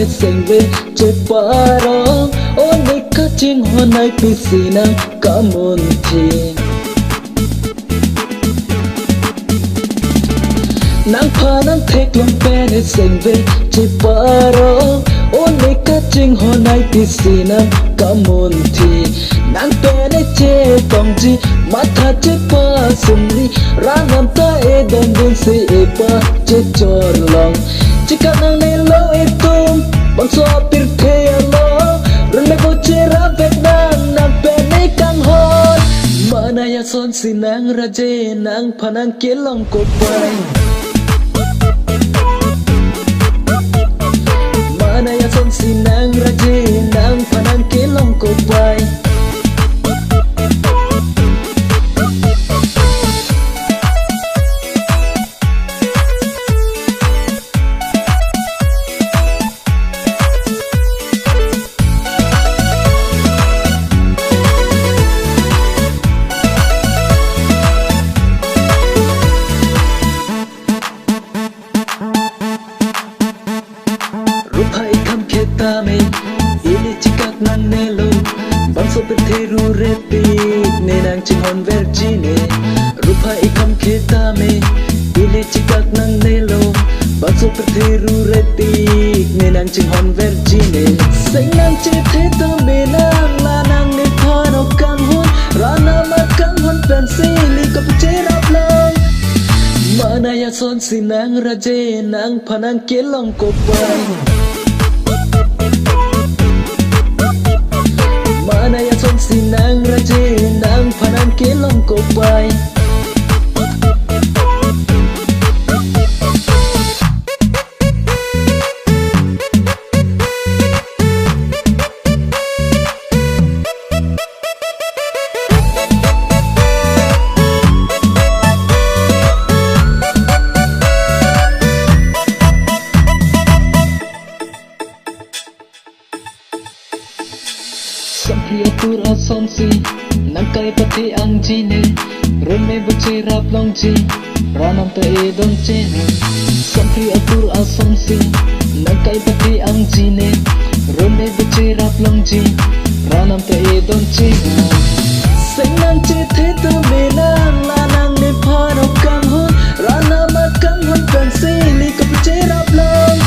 ne sengve che paro one kaching honai pisina kamunti nang Phan tek long pe ne sengve che paro one kaching honai pisina kamunti nang pe ne che tongji matha che pa sumri ranam ta e don din se e pa che chor long chika nang ne lo e tum bang so pir the lo run me bo che ra vet nang pe ne kang hon mana ya son sinang raje nang Phan kelong ko pai mana ya son sinang raje nang Phan kelong ko pai Rupai kam kheta me ili chikak nang nelo bang so pe theru repi ne nang chingon vergine rupai kam kheta me ili chikak nang nelo bang so pe theru repi ne nang chingon vergine sing nang che theta me nang la nang ne phano kan hun rana ma kan hun pensili ko che rap long mana ya son sinang raje nang Phan kelong ko pai mana ya son sinang raje nang Phan kelong ko pai Sampai atur asomsi nangkai pati ang jine reme buce rap longji ranam te edon chene sampai atur asomsi nangkai pati ang jine reme buce rap longji ranam te edon chene senang che the tu benang lanang ne phano kang hun ranam kang hun pensili ko buce rap long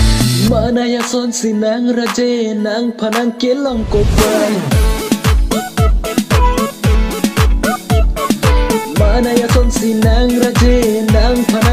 mana ya son sinang raje nang Phan kelong ko pai mana ya son sinang raje nang Phan